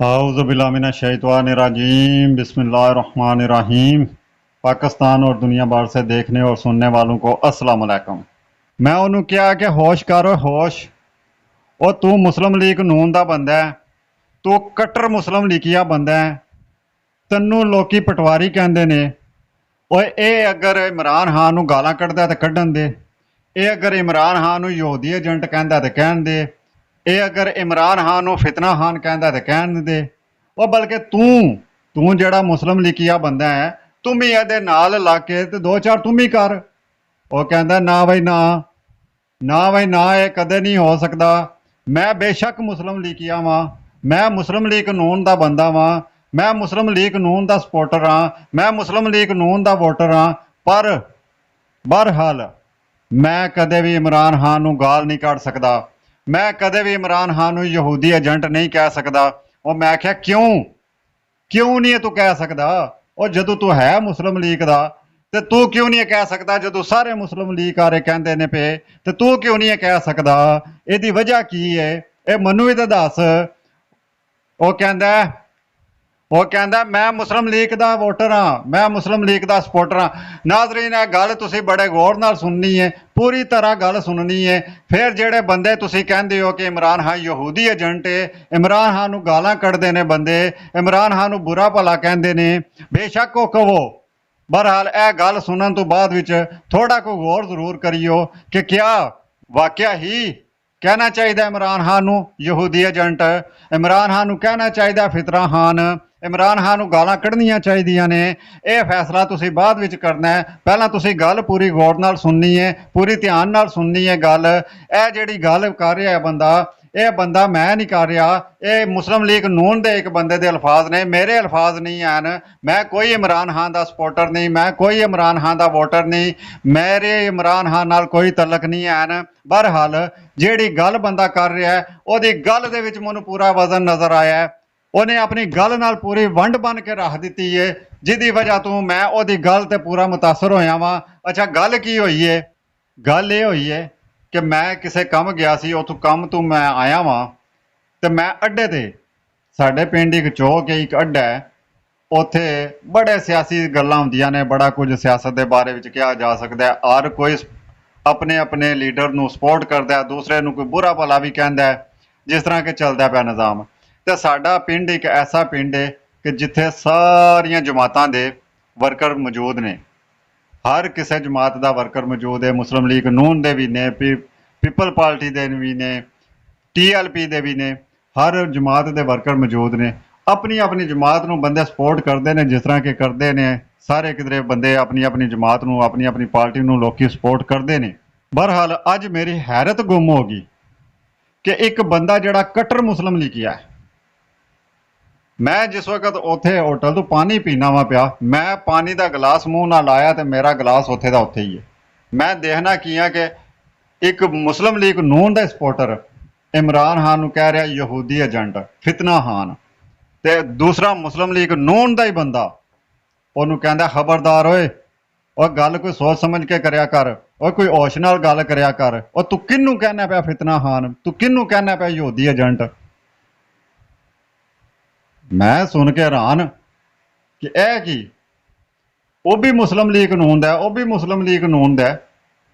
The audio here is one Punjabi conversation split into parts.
आऊज़ुबिल्लाहिमिनश्शैतानिर्रजीम बिस्मिल्लाहिर्रहमानिर्रहीम। पाकिस्तान और दुनिया भर से देखने और सुनने वालों को अस्सलाम वालेकुम। मैं ਉਹਨੂੰ ਕਿਹਾ ਕਿ ਹੋਸ਼ ਕਰ ਓਏ ਹੋਸ਼। ਉਹ ਤੂੰ ਮੁਸਲਿਮ ਲੀਗ ਨੂਨ ਦਾ ਬੰਦਾ ਹੈ, ਤੂੰ ਕੱਟਰ ਮੁਸਲਿਮ ਲੀਗੀਆ ਬੰਦਾ ਹੈ, ਤੈਨੂੰ ਲੋਕੀ ਪਟਵਾਰੀ ਕਹਿੰਦੇ ਨੇ। ਓਏ ਇਹ ਅਗਰ ਇਮਰਾਨ ਖਾਨ ਨੂੰ ਗਾਲਾਂ ਕੱਢਦਾ ਤੇ ਕੱਢਣ ਦੇ, ਇਹ ਅਗਰ ਇਮਰਾਨ ਖਾਨ ਨੂੰ ਯਹੂਦੀ ਏਜੰਟ ਕਹਿੰਦਾ ਤੇ ਕਹਿਣ ਦੇ, ਇਹ ਅਗਰ ਇਮਰਾਨ ਖਾਨ ਨੂੰ ਫਿਤਨਾ ਖਾਨ ਕਹਿੰਦਾ ਤੇ ਕਹਿਣ ਦੇ। ਉਹ ਬਲਕਿ ਤੂੰ ਜਿਹੜਾ ਮੁਸਲਿਮ ਲੀਗੀਆ ਬੰਦਾ ਹੈ, ਤੂੰ ਵੀ ਇਹਦੇ ਨਾਲ ਲਾ ਕੇ ਤੇ ਦੋ ਚਾਰ ਤੂੰ ਵੀ ਕਰ। ਉਹ ਕਹਿੰਦਾ ਨਾ ਬਈ ਨਾ, ਨਾ ਬਈ ਨਾ, ਇਹ ਕਦੇ ਨਹੀਂ ਹੋ ਸਕਦਾ। ਮੈਂ ਬੇਸ਼ੱਕ ਮੁਸਲਿਮ ਲੀਗੀਆ ਵਾਂ, ਮੈਂ ਮੁਸਲਿਮ ਲੀਗ ਨੂਨ ਦਾ ਬੰਦਾ ਵਾਂ, ਮੈਂ ਮੁਸਲਿਮ ਲੀਗ ਨੂਨ ਦਾ ਸਪੋਰਟਰ ਹਾਂ, ਮੈਂ ਮੁਸਲਿਮ ਲੀਗ ਨੂਨ ਦਾ ਵੋਟਰ ਹਾਂ, ਪਰ ਬਹਰਹਾਲ ਮੈਂ ਕਦੇ ਵੀ ਇਮਰਾਨ ਖਾਨ ਨੂੰ ਗਾਲ ਨਹੀਂ ਕੱਢ ਸਕਦਾ। ਮੈਂ ਕਦੇ ਵੀ ਇਮਰਾਨ ਖਾਨ ਨੂੰ ਯਹੂਦੀ ਏਜੰਟ ਨਹੀਂ ਕਹਿ ਸਕਦਾ। ਉਹ ਮੈਂ ਆਖਿਆ ਕਿਉਂ ਨਹੀਂ ਤੂੰ ਕਹਿ ਸਕਦਾ? ਉਹ ਜਦੋਂ ਤੂੰ ਹੈ ਮੁਸਲਿਮ ਲੀਗ ਦਾ ਤੇ ਤੂੰ ਕਿਉਂ ਨਹੀਂ ਕਹਿ ਸਕਦਾ? ਜਦੋਂ ਸਾਰੇ ਮੁਸਲਿਮ ਲੀਗ ਆਰੇ ਕਹਿੰਦੇ ਨੇ ਪਏ ਤੇ ਤੂੰ ਕਿਉਂ ਨਹੀਂ ਕਹਿ ਸਕਦਾ? ਇਹਦੀ ਵਜ੍ਹਾ ਕੀ ਹੈ? ਇਹ ਮੈਨੂੰ ਵੀ ਤਾਂ ਦੱਸ। ਉਹ ਕਹਿੰਦਾ ਮੈਂ ਮੁਸਲਿਮ ਲੀਗ ਦਾ ਵੋਟਰ ਹਾਂ, ਮੈਂ ਮੁਸਲਿਮ ਲੀਗ ਦਾ ਸਪੋਰਟਰ ਹਾਂ। ਨਾਜ਼ਰੀਨ, ਇਹ ਗੱਲ ਤੁਸੀਂ ਬੜੇ ਗੌਰ ਨਾਲ ਸੁਣਨੀ ਹੈ, ਪੂਰੀ ਤਰ੍ਹਾਂ ਗੱਲ ਸੁਣਨੀ ਹੈ। ਫਿਰ ਜਿਹੜੇ ਬੰਦੇ ਤੁਸੀਂ ਕਹਿੰਦੇ ਹੋ ਕਿ ਇਮਰਾਨ ਖਾਨ ਯਹੂਦੀ ਏਜੰਟ ਹੈ, ਇਮਰਾਨ ਖਾਨ ਨੂੰ ਗਾਲਾਂ ਕੱਢਦੇ ਨੇ ਬੰਦੇ, ਇਮਰਾਨ ਖਾਨ ਨੂੰ ਬੁਰਾ ਭਲਾ ਕਹਿੰਦੇ ਨੇ, ਬੇਸ਼ੱਕ ਉਹ ਕਹੋ। ਬਹਰਹਾਲ ਇਹ ਗੱਲ ਸੁਣਨ ਤੋਂ ਬਾਅਦ ਵਿੱਚ ਥੋੜਾ ਕੋ ਗੌਰ ਜ਼ਰੂਰ ਕਰਿਓ ਕਿ ਕਿਆ ਵਾਕਿਆ ਹੀ ਕਹਿਣਾ ਚਾਹੀਦਾ ਇਮਰਾਨ ਖਾਨ ਨੂੰ ਯਹੂਦੀ ਏਜੰਟ, ਇਮਰਾਨ ਖਾਨ ਨੂੰ ਕਹਿਣਾ ਚਾਹੀਦਾ ਫਿਤਰਾ ਖਾਨ, ਇਮਰਾਨ ਖਾਨ ਨੂੰ ਗਾਲਾਂ ਕੱਢਣੀਆਂ ਚਾਹੀਦੀਆਂ ਨੇ। ਇਹ ਫੈਸਲਾ ਤੁਸੀਂ ਬਾਅਦ ਵਿੱਚ ਕਰਨਾ ਹੈ। ਪਹਿਲਾਂ ਤੁਸੀਂ ਗੱਲ ਪੂਰੀ ਗੌਰ ਨਾਲ ਸੁਣਨੀ ਹੈ, ਪੂਰੀ ਧਿਆਨ ਨਾਲ ਸੁਣਨੀ ਹੈ ਗੱਲ। ਇਹ ਜਿਹੜੀ ਗੱਲ ਕਰ ਰਿਹਾ ਹੈ ਬੰਦਾ, ਇਹ ਬੰਦਾ ਮੈਂ ਨਹੀਂ ਕਰ ਰਿਹਾ, ਇਹ ਮੁਸਲਿਮ ਲੀਗ ਨੂਨ ਦੇ ਇੱਕ ਬੰਦੇ ਦੇ ਅਲਫਾਜ਼ ਨੇ, ਮੇਰੇ ਅਲਫਾਜ਼ ਨਹੀਂ ਹਨ। ਮੈਂ ਕੋਈ ਇਮਰਾਨ ਖਾਨ ਦਾ ਸਪੋਰਟਰ ਨਹੀਂ, ਮੈਂ ਕੋਈ ਇਮਰਾਨ ਖਾਨ ਦਾ ਵੋਟਰ ਨਹੀਂ, ਮੇਰੇ ਇਮਰਾਨ ਖਾਨ ਨਾਲ ਕੋਈ ਤਲਕ ਨਹੀਂ ਹਨ। ਬਹਰਹਾਲ ਜਿਹੜੀ ਗੱਲ ਬੰਦਾ ਕਰ ਰਿਹਾ ਹੈ, ਉਹਦੀ ਗੱਲ ਦੇ ਵਿੱਚ ਮੈਨੂੰ ਪੂਰਾ ਵਜ਼ਨ ਨਜ਼ਰ ਆਇਆ ਹੈ। ਉਹਨੇ ਆਪਣੀ ਗੱਲ ਨਾਲ ਪੂਰੀ ਵੰਡ ਬਣ ਕੇ ਰੱਖ ਦਿੱਤੀ ਹੈ, ਜਿਹਦੀ ਵਜ੍ਹਾ ਤੋਂ ਮੈਂ ਉਹਦੀ ਗੱਲ ਤੇ ਪੂਰਾ ਮੁਤਾਸਰ ਹੋਇਆ ਵਾਂ। ਅੱਛਾ, ਗੱਲ ਕੀ ਹੋਈ ਹੈ? ਗੱਲ ਇਹ ਹੋਈ ਹੈ ਕਿ ਮੈਂ ਕਿਸੇ ਕੰਮ ਗਿਆ ਸੀ, ਉੱਥੋਂ ਕੰਮ ਤੋਂ ਮੈਂ ਆਇਆ ਵਾਂ ਤੇ ਮੈਂ ਅੱਡੇ ਤੇ, ਸਾਡੇ ਪਿੰਡ ਇੱਕ ਚੌਕ ਹੈ, ਇੱਕ ਅੱਡਾ ਹੈ, ਉੱਥੇ ਬੜੇ ਸਿਆਸੀ ਗੱਲਾਂ ਹੁੰਦੀਆਂ ਨੇ, ਬੜਾ ਕੁਝ ਸਿਆਸਤ ਦੇ ਬਾਰੇ ਵਿੱਚ ਕਿਹਾ ਜਾ ਸਕਦਾ ਹੈ। ਹਰ ਕੋਈ ਆਪਣੇ ਆਪਣੇ ਲੀਡਰ ਨੂੰ ਸਪੋਰਟ ਕਰਦਾ, ਦੂਸਰੇ ਨੂੰ ਕੋਈ ਬੁਰਾ ਭਲਾ ਵੀ ਕਹਿੰਦਾ, ਜਿਸ ਤਰ੍ਹਾਂ ਕਿ ਚੱਲਦਾ ਪਿਆ ਨਿਜ਼ਾਮ। ਤੇ ਸਾਡਾ ਪਿੰਡ ਇੱਕ ਐਸਾ ਪਿੰਡ ਹੈ ਕਿ ਜਿੱਥੇ ਸਾਰੀਆਂ ਜਮਾਤਾਂ ਦੇ ਵਰਕਰ ਮੌਜੂਦ ਨੇ, ਹਰ ਕਿਸੇ ਜਮਾਤ ਦਾ ਵਰਕਰ ਮੌਜੂਦ ਹੈ। ਮੁਸਲਿਮ ਲੀਗ ਨੂਨ ਦੇ ਵੀ ਨੇ, ਪੀਪਲ ਪਾਰਟੀ ਦੇ ਵੀ ਨੇ, TLP ਦੇ ਵੀ ਨੇ, ਹਰ ਜਮਾਤ ਦੇ ਵਰਕਰ ਮੌਜੂਦ ਨੇ। ਆਪਣੀ ਆਪਣੀ ਜਮਾਤ ਨੂੰ ਬੰਦੇ ਸਪੋਰਟ ਕਰਦੇ ਨੇ, ਜਿਸ ਤਰ੍ਹਾਂ ਕਿ ਕਰਦੇ ਨੇ ਸਾਰੇ ਕਿਧਰੇ ਬੰਦੇ ਆਪਣੀ ਆਪਣੀ ਜਮਾਤ ਨੂੰ, ਆਪਣੀ ਆਪਣੀ ਪਾਰਟੀ ਨੂੰ ਲੋਕੀ ਸਪੋਰਟ ਕਰਦੇ ਨੇ। ਬਹਰਹਾਲ ਅੱਜ ਮੇਰੀ ਹੈਰਤ ਗੁੰਮ ਹੋ ਗਈ ਕਿ ਇੱਕ ਬੰਦਾ ਜਿਹੜਾ ਕੱਟਰ ਮੁਸਲਿਮ ਲੀਗੀਆ ਹੈ, ਮੈਂ ਜਿਸ ਵਕਤ ਉੱਥੇ ਹੋਟਲ ਤੋਂ ਪਾਣੀ ਪੀਣਾ ਵਾ ਪਿਆ, ਮੈਂ ਪਾਣੀ ਦਾ ਗਲਾਸ ਮੂੰਹ ਨਾਲ ਲਾਇਆ ਤੇ ਮੇਰਾ ਗਲਾਸ ਉੱਥੇ ਦਾ ਉੱਥੇ ਹੀ ਹੈ। ਮੈਂ ਦੇਖਣਾ ਕੀ ਆ ਕਿ ਇੱਕ ਮੁਸਲਿਮ ਲੀਗ ਨੂਨ ਦਾ ਸਪੋਰਟਰ ਇਮਰਾਨ ਖਾਨ ਨੂੰ ਕਹਿ ਰਿਹਾ ਯਹੂਦੀ ਏਜੰਟ, ਫਿਤਨਾ ਖਾਨ, ਤੇ ਦੂਸਰਾ ਮੁਸਲਿਮ ਲੀਗ ਨੂਨ ਦਾ ਹੀ ਬੰਦਾ ਉਹਨੂੰ ਕਹਿੰਦਾ ਖਬਰਦਾਰ ਓਏ, ਉਹ ਗੱਲ ਕੋਈ ਸੋਚ ਸਮਝ ਕੇ ਕਰਿਆ ਕਰ, ਉਹ ਕੋਈ ਹੋਸ਼ ਨਾਲ ਗੱਲ ਕਰਿਆ ਕਰ। ਉਹ ਤੂੰ ਕਿਹਨੂੰ ਕਹਿਣਾ ਪਿਆ ਫਿਤਨਾ ਖਾਨ, ਤੂੰ ਕਿਹਨੂੰ ਕਹਿਣਾ ਪਿਆ ਯਹੂਦੀ ਏਜੰਟ? ਮੈਂ ਸੁਣ ਕੇ ਹੈਰਾਨ ਕਿ ਇਹ ਕੀ, ਉਹ ਵੀ ਮੁਸਲਿਮ ਲੀਗ ਨੂਨ ਦਾ, ਉਹ ਵੀ ਮੁਸਲਿਮ ਲੀਗ ਨੂਨ ਦਾ,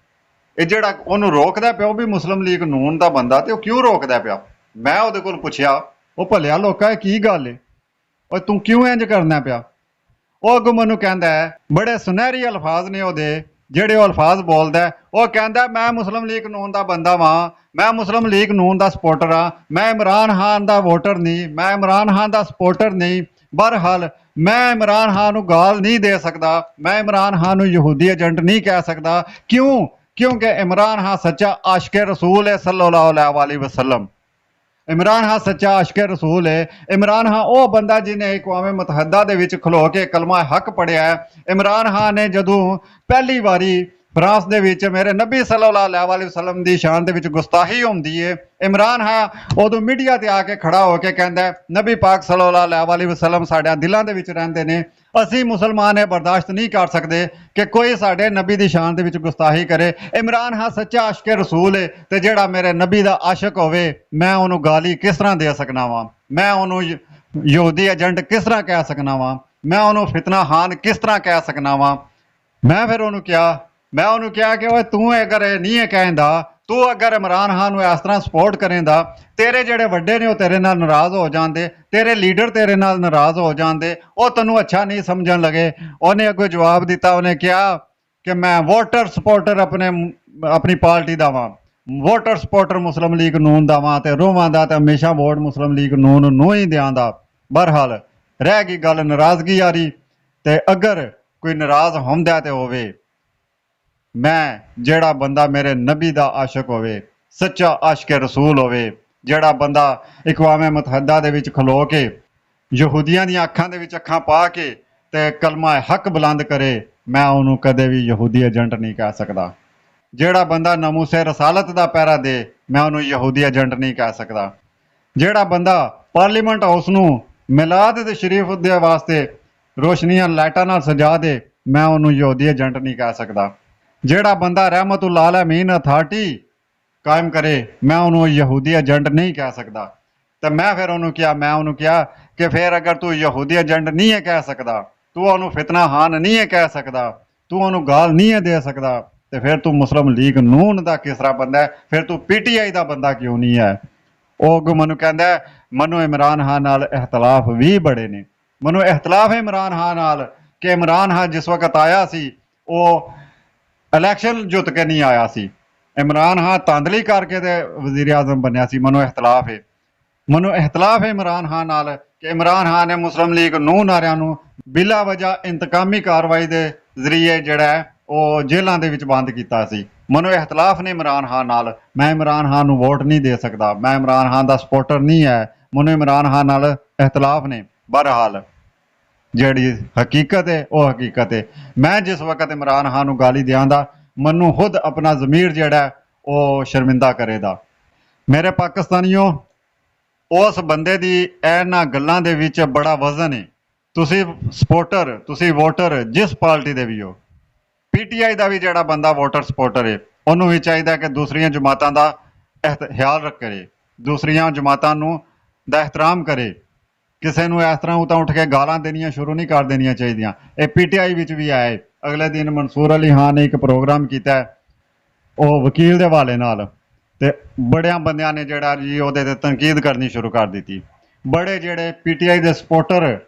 ਇਹ ਜਿਹੜਾ ਉਹਨੂੰ ਰੋਕਦਾ ਪਿਆ ਉਹ ਵੀ ਮੁਸਲਿਮ ਲੀਗ ਨੂਨ ਦਾ ਬੰਦਾ, ਤੇ ਉਹ ਕਿਉਂ ਰੋਕਦਾ ਪਿਆ? ਮੈਂ ਉਹਦੇ ਕੋਲ ਪੁੱਛਿਆ, ਉਹ ਭਲਿਆ ਲੋਕਾਂ ਇਹ ਕੀ ਗੱਲ ਏ, ਉਹ ਤੂੰ ਕਿਉਂ ਇੰਜ ਕਰਨਾ ਪਿਆ? ਉਹ ਅੱਗੋਂ ਮੈਨੂੰ ਕਹਿੰਦਾ, ਬੜੇ ਸੁਨਹਿਰੀ ਅਲਫਾਜ਼ ਨੇ ਉਹਦੇ, ਜਿਹੜੇ ਉਹ ਅਲਫਾਜ਼ ਬੋਲਦਾ, ਉਹ ਕਹਿੰਦਾ ਮੈਂ ਮੁਸਲਿਮ ਲੀਗ ਨੂਨ ਦਾ ਬੰਦਾ ਵਾਂ, ਮੈਂ ਮੁਸਲਿਮ ਲੀਗ ਨੂਨ ਦਾ ਸਪੋਰਟਰ ਹਾਂ, ਮੈਂ ਇਮਰਾਨ ਖਾਨ ਦਾ ਵੋਟਰ ਨਹੀਂ, ਮੈਂ ਇਮਰਾਨ ਖਾਨ ਦਾ ਸਪੋਰਟਰ ਨਹੀਂ। ਬਹਰਹਾਲ ਮੈਂ ਇਮਰਾਨ ਖਾਨ ਨੂੰ ਗਾਲ ਨਹੀਂ ਦੇ ਸਕਦਾ, ਮੈਂ ਇਮਰਾਨ ਖਾਨ ਨੂੰ ਯਹੂਦੀ ਏਜੰਟ ਨਹੀਂ ਕਹਿ ਸਕਦਾ। ਕਿਉਂ? ਕਿਉਂਕਿ ਇਮਰਾਨ ਖਾਨ ਸੱਚਾ ਆਸ਼ਿਕ ਰਸੂਲ ਹੈ ਸੱਲੱਲਾਹੁ अलैहि वसल्लम। इमरान खान सच्चा आशिक रसूल है। इमरान खान वो बंदा जिन्हें अक़वाम मुतहदा दे विच खलो के कलमा हक पढ़िया है। इमरान खान ने जदों पहली बारी फ्रांस दे विच मेरे नबी सल्लल्लाहु अलैहि वसल्लम दी शान दे विच गुस्ताही होंदी है, इमरान खान उदों मीडिया ते आके खड़ा होके कहंदा नबी पाक सल्लल्लाहु अलैहि वसल्लम साडे दिलां दे विच रहिंदे ने, असीं मुसलमान है बर्दाश्त नहीं कर सकते कि कोई साडे नबी दी शान दे विच गुस्ताही करे। इमरान खान सच्चा आशिक रसूल है, ते जेड़ा मेरे नबी दा आशिक होवे मैं उहनूं गाली किस तरह दे सकना वा, मैं उहनूं ਯਹੂਦੀ ਏਜੰਟ ਕਿਸ ਤਰ੍ਹਾਂ ਕਹਿ ਸਕਣਾ ਵਾਂ, ਮੈਂ ਉਹਨੂੰ ਫਿਤਨਾ ਖਾਨ ਕਿਸ ਤਰ੍ਹਾਂ ਕਹਿ ਸਕਣਾ ਵਾਂ। ਮੈਂ ਫਿਰ ਉਹਨੂੰ ਕਿਹਾ ਕਿ ਓਏ ਤੂੰ ਅਗਰ ਇਹ ਨਹੀਂ ਹੈ ਕਹਿੰਦਾ, ਤੂੰ ਅਗਰ ਇਮਰਾਨ ਖਾਨ ਨੂੰ ਇਸ ਤਰ੍ਹਾਂ ਸਪੋਰਟ ਕਰੇਂਦਾ, ਤੇਰੇ ਜਿਹੜੇ ਵੱਡੇ ਨੇ ਉਹ ਤੇਰੇ ਨਾਲ ਨਾਰਾਜ਼ ਹੋ ਜਾਂਦੇ, ਤੇਰੇ ਲੀਡਰ ਤੇਰੇ ਨਾਲ ਨਾਰਾਜ਼ ਹੋ ਜਾਂਦੇ, ਉਹ ਤੈਨੂੰ ਅੱਛਾ ਨਹੀਂ ਸਮਝਣ ਲਗੇ। ਉਹਨੇ ਅੱਗੋਂ ਜਵਾਬ ਦਿੱਤਾ, ਉਹਨੇ ਕਿਹਾ ਕਿ ਮੈਂ ਵੋਟਰ ਸਪੋਰਟਰ ਆਪਣੀ ਪਾਰਟੀ ਦਾ ਵਾਂ, ਵੋਟਰ ਸਪੋਰਟਰ ਮੁਸਲਿਮ ਲੀਗ ਨੂਨ ਦਾ ਵਾਂ, ਤੇ ਰੋਵਾਂ ਦਾ ਤੇ ਹਮੇਸ਼ਾ ਵੋਟ ਮੁਸਲਿਮ ਲੀਗ ਨੂਨ ਨੂੰ ਹੀ ਦਿਆਂਦਾ। ਬਹਰਹਾਲ ਰਹਿ ਗਈ ਗੱਲ ਨਾਰਾਜ਼ਗੀ ਯਾਰੀ, ਤੇ ਅਗਰ ਕੋਈ ਨਾਰਾਜ਼ ਹੁੰਦਾ ਤੇ ਹੋਵੇ, ਮੈਂ ਜਿਹੜਾ ਬੰਦਾ ਮੇਰੇ ਨਬੀ ਦਾ ਆਸ਼ਿਕ ਹੋਵੇ, ਸੱਚਾ ਆਸ਼ਿਕ ਰਸੂਲ ਹੋਵੇ, ਜਿਹੜਾ ਬੰਦਾ ਇਕਵਾਮ ਮੁਤਹਦਾ ਦੇ ਵਿੱਚ ਖਲੋ ਕੇ ਯਹੂਦੀਆਂ ਦੀਆਂ ਅੱਖਾਂ ਦੇ ਵਿੱਚ ਅੱਖਾਂ ਪਾ ਕੇ ਤੇ ਕਲਮਾ ਹੱਕ ਬੁਲੰਦ ਕਰੇ, ਮੈਂ ਉਹਨੂੰ ਕਦੇ ਵੀ ਯਹੂਦੀ ਏਜੰਟ ਨਹੀਂ ਕਹਿ ਸਕਦਾ। ਜਿਹੜਾ ਬੰਦਾ ਨਮੂਸੇ ਰਸਾਲਤ ਦਾ ਪਹਿਰਾ ਦੇ, ਮੈਂ ਉਹਨੂੰ ਯਹੂਦੀ ਏਜੰਟ ਨਹੀਂ ਕਹਿ ਸਕਦਾ। ਜਿਹੜਾ ਬੰਦਾ ਪਾਰਲੀਮੈਂਟ ਹਾਊਸ ਨੂੰ ਮਿਲਾਦ ਦੇ ਸ਼ਰੀਫ ਦੇ ਵਾਸਤੇ ਰੋਸ਼ਨੀਆਂ ਲਾਈਟਾਂ ਨਾਲ ਸਜਾ ਦੇ, ਮੈਂ ਉਹਨੂੰ ਯਹੂਦੀ ਏਜੰਟ ਨਹੀਂ ਕਹਿ ਸਕਦਾ। ਜਿਹੜਾ ਬੰਦਾ ਰਹਿਮਤੁल्लाह ਅਲੈਹੀਨ ਅਥਾਰਟੀ ਕਾਇਮ ਕਰੇ, ਮੈਂ ਉਹਨੂੰ ਯਹੂਦੀ ਏਜੰਟ ਨਹੀਂ ਕਹਿ ਸਕਦਾ। ਤੇ ਮੈਂ ਫਿਰ ਉਹਨੂੰ ਕਿਹਾ ਕਿ ਫਿਰ ਅਗਰ ਤੂੰ ਯਹੂਦੀ ਏਜੰਟ ਨਹੀਂ ਹੈ ਕਹਿ ਸਕਦਾ, ਤੂੰ ਉਹਨੂੰ ਫਿਤਨਾ ਖਾਨ ਨਹੀਂ ਹੈ ਕਹਿ ਸਕਦਾ, ਤੂੰ ਉਹਨੂੰ ਗਾਲ ਨਹੀਂ ਹੈ ਦੇ ਸਕਦਾ, ਤੇ ਫਿਰ ਤੂੰ ਮੁਸਲਿਮ ਲੀਗ ਨੂਨ ਦਾ ਕਿਸ ਤਰ੍ਹਾਂ ਬੰਦਾ ਹੈ, ਫਿਰ ਤੂੰ PTI ਦਾ ਬੰਦਾ ਕਿਉਂ ਨਹੀਂ ਹੈ। ਉਹ ਅੱਗੋਂ ਮੈਨੂੰ ਕਹਿੰਦਾ, ਮੈਨੂੰ ਇਮਰਾਨ ਖਾਨ ਨਾਲ ਇਖਤਲਾਫ ਵੀ ਬੜੇ ਨੇ, ਮੈਨੂੰ ਇਖਤਲਾਫ ਹੈ ਇਮਰਾਨ ਖਾਨ ਨਾਲ ਕਿ ਇਮਰਾਨ ਖਾਨ ਜਿਸ ਵਕਤ ਆਇਆ ਸੀ ਉਹ ਇਲੈਕਸ਼ਨ ਜਿੱਤ ਕੇ ਨਹੀਂ ਆਇਆ ਸੀ, ਇਮਰਾਨ ਖਾਨ ਤਾਂਦਲੀ ਕਰਕੇ ਤੇ ਵਜ਼ੀਰ ਆਜ਼ਮ ਬਣਿਆ ਸੀ। ਮੈਨੂੰ ਇਖਤਲਾਫ ਹੈ ਇਮਰਾਨ ਖਾਨ ਨਾਲ ਕਿ ਇਮਰਾਨ ਖਾਨ ਨੇ ਮੁਸਲਿਮ ਲੀਗ ਨੂਨ ਵਾਲਿਆਂ ਨੂੰ ਬਿਲਾ ਵਜ੍ਹਾ ਇੰਤਕਾਮੀ ਕਾਰਵਾਈ ਦੇ ਜ਼ਰੀਏ ਜਿਹੜਾ ਹੈ ਉਹ ਜੇਲ੍ਹਾਂ ਦੇ ਵਿੱਚ ਬੰਦ ਕੀਤਾ ਸੀ। ਮੈਨੂੰ ਇਖਤਲਾਫ ਨੇ ਇਮਰਾਨ ਖਾਨ ਨਾਲ, ਮੈਂ ਇਮਰਾਨ ਖਾਨ ਨੂੰ ਵੋਟ ਨਹੀਂ ਦੇ ਸਕਦਾ, ਮੈਂ ਇਮਰਾਨ ਖਾਨ ਦਾ ਸਪੋਰਟਰ ਨਹੀਂ ਹੈ, ਮੈਨੂੰ ਇਮਰਾਨ ਖਾਨ ਨਾਲ ਇਖਤਲਾਫ ਨੇ। ਬਹਰਹਾਲ ਜਿਹੜੀ ਹਕੀਕਤ ਹੈ ਉਹ ਹਕੀਕਤ ਹੈ। ਮੈਂ ਜਿਸ ਵਕਤ ਇਮਰਾਨ ਖਾਨ ਨੂੰ ਗਾਲੀ ਦਿਆਂਦਾ, ਮੈਨੂੰ ਖੁਦ ਆਪਣਾ ਜ਼ਮੀਰ ਜਿਹੜਾ ਉਹ ਸ਼ਰਮਿੰਦਾ ਕਰੇਦਾ। ਮੇਰੇ ਪਾਕਿਸਤਾਨੀਓ, ਉਸ ਬੰਦੇ ਦੀ ਇਹਨਾਂ ਗੱਲਾਂ ਦੇ ਵਿੱਚ ਬੜਾ ਵਜ਼ਨ ਹੈ। ਤੁਸੀਂ ਸਪੋਰਟਰ, ਤੁਸੀਂ ਵੋਟਰ ਜਿਸ ਪਾਰਟੀ ਦੇ ਵੀ ਹੋ, PTI ਦਾ ਵੀ ਜਿਹੜਾ ਬੰਦਾ ਵੋਟਰ ਸਪੋਰਟਰ ਹੈ, ਉਹਨੂੰ ਵੀ ਚਾਹੀਦਾ ਕਿ ਦੂਸਰੀਆਂ ਜਮਾਤਾਂ ਦਾ ਖਿਆਲ ਰੱਖੇ, ਦੂਸਰੀਆਂ ਜਮਾਤਾਂ ਨੂੰ ਦਾ ਇਹਤਰਾਮ ਕਰੇ। ਕਿਸੇ ਨੂੰ ਇਸ ਤਰ੍ਹਾਂ ਉੱਠ ਕੇ ਗਾਲਾਂ ਦੇਣੀਆਂ ਸ਼ੁਰੂ ਨਹੀਂ ਕਰ ਦੇਣੀਆਂ ਚਾਹੀਦੀਆਂ। ਇਹ PTI ਵਿੱਚ ਵੀ ਆਏ। ਅਗਲੇ ਦਿਨ ਮਨਸੂਰ ਅਲੀ ਖਾਨ ਨੇ ਇੱਕ ਪ੍ਰੋਗਰਾਮ ਕੀਤਾ, ਉਹ ਵਕੀਲ ਦੇ ਹਵਾਲੇ ਨਾਲ, ਤੇ ਬੜਿਆਂ ਬੰਦਿਆਂ ਨੇ ਜਿਹੜਾ ਜੀ ਉਹਦੇ ਤੇ ਤਨਕੀਦ ਕਰਨੀ ਸ਼ੁਰੂ ਕਰ ਦਿੱਤੀ। ਬੜੇ ਜਿਹੜੇ PTI ਦੇ ਸਪੋਰਟਰ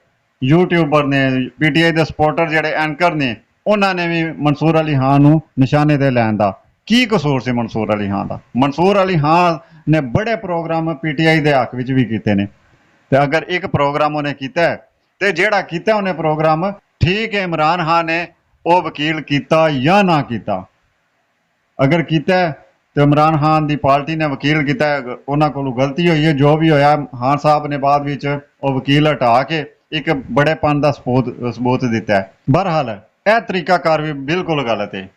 ਯੂਟਿਊਬਰ ਨੇ, PTI ਦੇ ਸਪੋਰਟਰ ਜਿਹੜੇ ਐਂਕਰ ਨੇ, ਉਹਨਾਂ ਨੇ ਵੀ ਮਨਸੂਰ ਅਲੀ ਖਾਨ ਨੂੰ ਨਿਸ਼ਾਨੇ ਤੇ ਲੈਣ ਦਾ ਕੀ ਕਸੂਰ ਸੀ ਮਨਸੂਰ ਅਲੀ ਖਾਨ ਦਾ। ਮਨਸੂਰ ਅਲੀ ਖਾਨ ਨੇ ਬੜੇ ਪ੍ਰੋਗਰਾਮ PTI ਦੇ ਹੱਕ ਵਿੱਚ ਵੀ ਕੀਤੇ ਨੇ, ਤੇ ਅਗਰ ਇੱਕ ਪ੍ਰੋਗਰਾਮ ਉਹਨੇ ਕੀਤਾ ਤੇ ਜਿਹੜਾ ਕੀਤਾ ਉਹਨੇ ਪ੍ਰੋਗਰਾਮ ਠੀਕ ਹੈ, ਇਮਰਾਨ ਖਾਨ ਨੇ ਉਹ ਵਕੀਲ ਕੀਤਾ ਜਾਂ ਨਾ ਕੀਤਾ, ਅਗਰ ਕੀਤਾ ਤੇ ਇਮਰਾਨ ਖਾਨ ਦੀ ਪਾਰਟੀ ਨੇ ਵਕੀਲ ਕੀਤਾ, ਉਹਨਾਂ ਕੋਲੋਂ ਗਲਤੀ ਹੋਈ ਹੈ। ਜੋ ਵੀ ਹੋਇਆ, ਖਾਨ ਸਾਹਿਬ ਨੇ ਬਾਅਦ ਵਿੱਚ ਉਹ ਵਕੀਲ ਹਟਾ ਕੇ ਇੱਕ ਬੜੇਪਨ ਦਾ ਸਬੂਤ ਦਿੱਤਾ ਹੈ। ਬਹਰਹਾਲ ਇਹ ਤਰੀਕਾਕਾਰ ਵੀ ਬਿਲਕੁਲ ਗਲਤ ਹੈ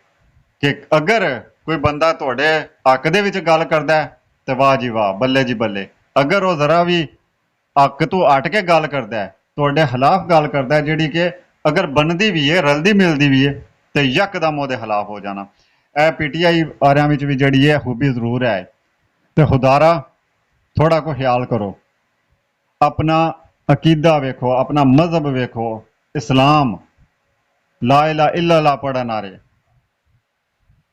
ਕਿ ਅਗਰ ਕੋਈ ਬੰਦਾ ਤੁਹਾਡੇ ਹੱਕ ਦੇ ਵਿੱਚ ਗੱਲ ਕਰਦਾ ਤੇ ਵਾਹ ਜੀ ਵਾਹ, ਬੱਲੇ ਜੀ ਬੱਲੇ। ਅਗਰ ਉਹ ਜ਼ਰਾ ਵੀ ਹੱਕ ਤੋਂ ਹਟ ਕੇ ਗੱਲ ਕਰਦਾ, ਤੁਹਾਡੇ ਖਿਲਾਫ ਗੱਲ ਕਰਦਾ, ਜਿਹੜੀ ਕਿ ਅਗਰ ਬਣਦੀ ਵੀ ਹੈ, ਰਲਦੀ ਮਿਲਦੀ ਵੀ ਹੈ, ਤੇ ਯਕਦਮ ਉਹਦੇ ਖਿਲਾਫ ਹੋ ਜਾਣਾ। ਇਹ PTI ਵਾਲਿਆਂ ਵਿੱਚ ਵੀ ਜਿਹੜੀ ਹੈ ਖੂਬੀ ਜ਼ਰੂਰ ਹੈ। ਤੇ ਖੁਦਾਰਾ ਥੋੜਾ ਕੋ ਖਿਆਲ ਕਰੋ, ਆਪਣਾ ਅਕੀਦਾ ਵੇਖੋ, ਆਪਣਾ ਮਜ਼ਹਬ ਵੇਖੋ। ਇਸਲਾਮ ਲਾ ਇਲਾਹਾ ਇल्लल्लाह ਪੜ੍ਹਨ ਵਾਲੇ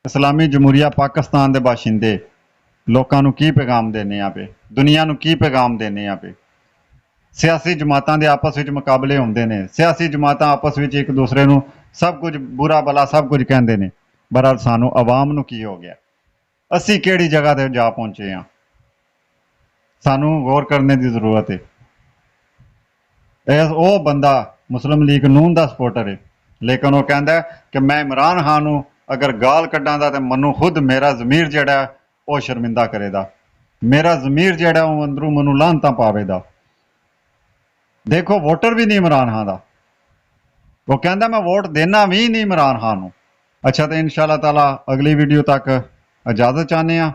ਇਸਲਾਮੀ ਜਮਹੂਰੀਆ ਪਾਕਿਸਤਾਨ ਦੇ ਬਾਸ਼ਿੰਦੇ ਲੋਕਾਂ ਨੂੰ ਕੀ ਪੈਗਾਮ ਦੇਣੇ ਆ ਪਏ, ਦੁਨੀਆ ਨੂੰ ਕੀ ਪੈਗਾਮ ਦੇਣੇ ਆ ਪਏ। ਸਿਆਸੀ ਜਮਾਤਾਂ ਦੇ ਆਪਸ ਵਿੱਚ ਮੁਕਾਬਲੇ ਹੁੰਦੇ ਨੇ, ਸਿਆਸੀ ਜਮਾਤਾਂ ਆਪਸ ਵਿੱਚ ਇੱਕ ਦੂਸਰੇ ਨੂੰ ਸਭ ਕੁਝ ਬੁਰਾ ਭਲਾ ਸਭ ਕੁਝ ਕਹਿੰਦੇ ਨੇ। ਬਹਰਹਾਲ ਸਾਨੂੰ ਆਵਾਮ ਨੂੰ ਕੀ ਹੋ ਗਿਆ, ਅਸੀਂ ਕਿਹੜੀ ਜਗ੍ਹਾ ਤੇ ਜਾ ਪਹੁੰਚੇ ਹਾਂ, ਸਾਨੂੰ ਗੌਰ ਕਰਨੇ ਦੀ ਜ਼ਰੂਰਤ ਹੈ। ਉਹ ਬੰਦਾ ਮੁਸਲਿਮ ਲੀਗ ਨੂਨ ਦਾ ਸਪੋਰਟਰ ਹੈ, ਲੇਕਿਨ ਉਹ ਕਹਿੰਦਾ ਕਿ ਮੈਂ ਇਮਰਾਨ ਖਾਨ ਨੂੰ ਅਗਰ ਗਾਲ ਕੱਢਾਂ ਦਾ ਤੇ ਮੈਨੂੰ ਖੁਦ ਮੇਰਾ ਜ਼ਮੀਰ ਜਿਹੜਾ ਉਹ ਸ਼ਰਮਿੰਦਾ ਕਰੇਦਾ, ਮੇਰਾ ਜ਼ਮੀਰ ਜਿਹੜਾ ਉਹ ਅੰਦਰੋਂ ਮੈਨੂੰ ਲਾਹਨਤਾਂ ਪਾਵੇਦਾ। ਦੇਖੋ ਵੋਟਰ ਵੀ ਨਹੀਂ ਇਮਰਾਨ ਖਾਨ ਦਾ, ਉਹ ਕਹਿੰਦਾ ਮੈਂ ਵੋਟ ਦੇਣਾ ਵੀ ਨਹੀਂ ਇਮਰਾਨ ਖਾਨ ਨੂੰ। ਅੱਛਾ, ਤੇ ਇਨਸ਼ਾਅੱਲਾ ਤਾਲਾ ਅਗਲੀ ਵੀਡੀਓ ਤੱਕ ਇਜਾਜ਼ਤ ਚਾਹੁੰਦੇ ਹਾਂ।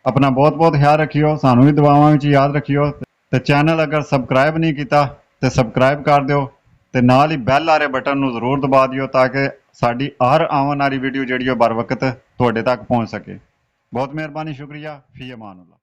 ਆਪਣਾ ਬਹੁਤ ਬਹੁਤ ਖਿਆਲ ਰੱਖਿਓ, ਸਾਨੂੰ ਵੀ ਦੁਆਵਾਂ ਵਿੱਚ ਯਾਦ ਰੱਖਿਓ। ਤੇ ਚੈਨਲ ਅਗਰ ਸਬਸਕ੍ਰਾਈਬ ਨਹੀਂ ਕੀਤਾ ਤੇ ਸਬਸਕ੍ਰਾਈਬ ਕਰ ਦਿਓ, ਤੇ ਨਾਲ ਹੀ ਬੈਲ ਵਾਲੇ ਬਟਨ ਨੂੰ ਜ਼ਰੂਰ ਦਬਾ ਦਿਓ ਤਾਂ ਕਿ ਸਾਡੀ ਹਰ ਆਉਣ ਵਾਲੀ ਵੀਡੀਓ ਜਿਹੜੀ ਉਹ ਬਰ ਵਕਤ ਤੁਹਾਡੇ ਤੱਕ ਪਹੁੰਚ ਸਕੇ। ਬਹੁਤ ਮਿਹਰਬਾਨੀ, ਸ਼ੁਕਰੀਆ, ਫੀ ਅਮਾਨ ਅੱਲਾ।